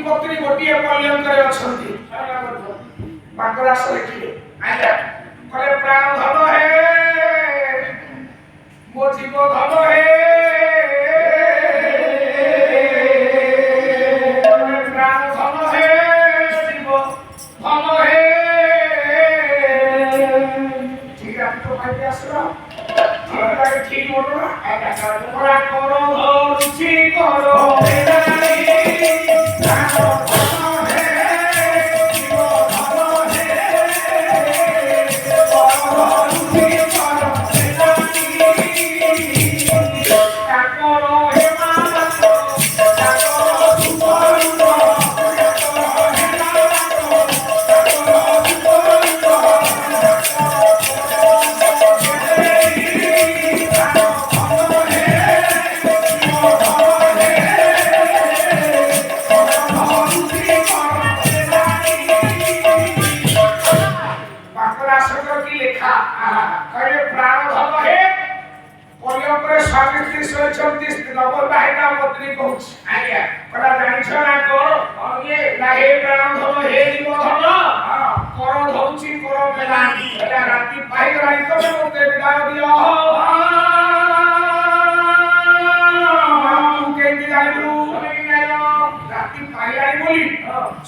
ପତ୍ନୀ ଗୋଟିଏ ପଲ୍ୟଙ୍କରେ ଅଛନ୍ତି। ମାଙ୍କରାସ ଲେଖିଲେ କହିଲେ ପ୍ରାଣ ଧନ ହେ ମୋ ଜୀବ ଧନ ହେ ପ୍ରାଣ ଧନ ହେ ଜୀବ ଧନ ହେ। ঠিক আছে তো ভাই আসলো ঠিক বলো না ওরা করো ধরুছি করো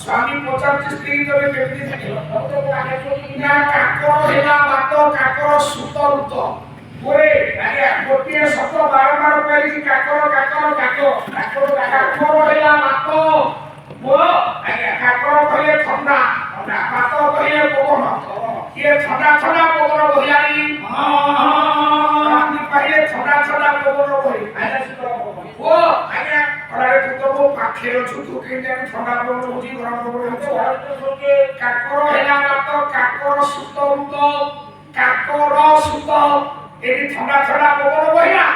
স্বামী পচারছে স্ত্রী তবে কেমনি থাকিল না কাকর হেলা বাত কাকর সুতরুত ওরে গোটিয়ে শব্দ বারবার কইছি কাকর কাকর কাকর কাকর কাকর হেলা বাত ও কাকর কইলে ঠান্ডা বাত কইলে পবন ইয়ে ঠান্ডা ঠান্ডা পবন বহিলানি রাতি পাইলে ঠান্ডা ঠান্ডা পবন বহি ও আরে তো তো পাখে অছু তো কেন ঠান্ডা পবন হজি গরম পবন হচ্ছে কাকর হেলা বাত কাকর সুতরুত কাকর সুত এটি ঠান্ডা ঠান্ডা পবন বহিলা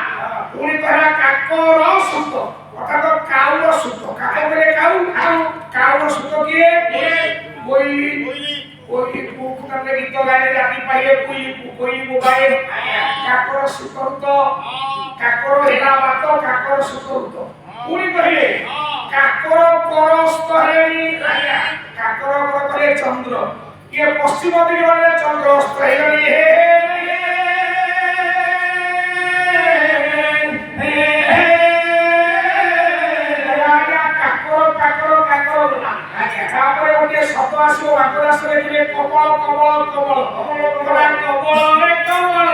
পুনি কহলা কাকর সুত অর্থাৎ কাউর সুত কাকর বলে কাউ কাউর সুত কিয়ে বইলি বইলি কুকুরকে গীত গায়ে রাতি পাইলে বইলি গায়ে কাকর সুতরুত কাকর হেলা বাত কাকর সুতরুত পুনি কহিলে কাকর করস্ত হেলি কাকর করে চন্দ্র ইয়ে পশ্চিম দিকে বলে চন্দ্র অস্ত হেলি হে তারপরে ওকে শব্দ আসিব মাকড়াস লেখিলে কমল কমল কমল কমল কমল রে কমল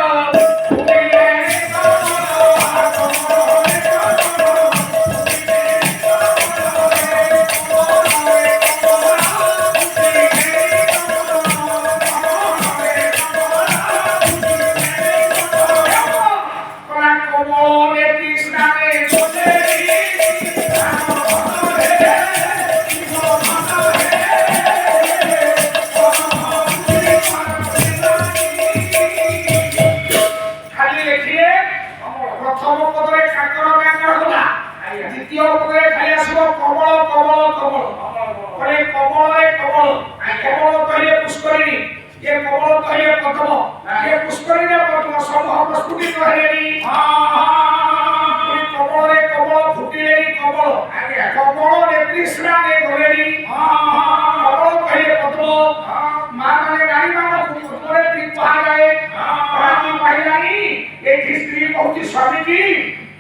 स्वामी जी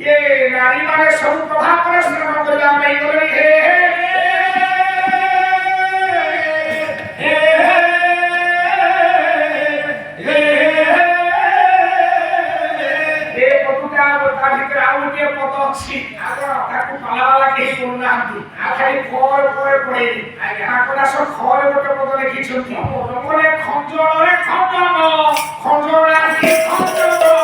ये नारी माने सब प्रभाव पर श्रवण करला नहीं गले हे पटुटा बता भितर आउ के पत अछि आगर ताकू पालावाला के कोना आंती आ खाली खोर खोर पड़े आकरा सब खोर गोटे पद लिखि छथि कोने खंजोरे खंजोरा के खंजोरो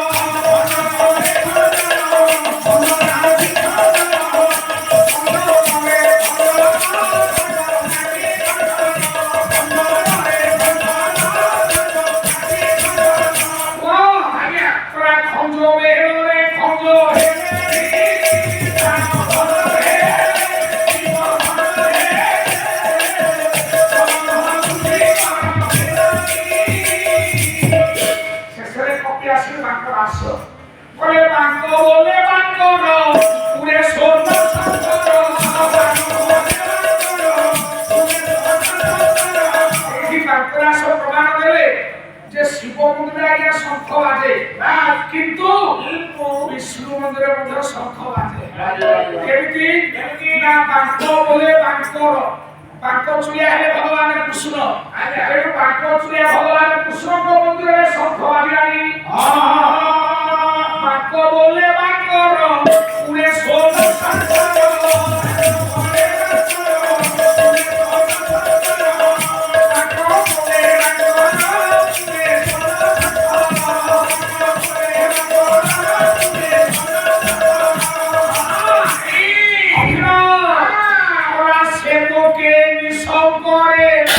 ମନ୍ଦିର ମଧ୍ୟରେ ଶଙ୍ଖ ବାଜେ କେମିତି ନା ବାଙ୍କ ବୋଲେ ବାଙ୍କର ବାଙ୍କ ଚୁଳିଆ ହେଲେ ଭଗବାନ କୃଷ୍ଣ ତେଣୁ ବାଙ୍କ ଚୁଳିଆ ଭଗବାନ କୃଷ୍ଣଙ୍କ ମନ୍ଦିରରେ ଶଙ୍ଖ ବାଜିଲାଣି ବାଙ୍କ ବୋଲେ ବାଙ୍କର ପୁଣି ସୋଲ ଶଙ୍ଖ করে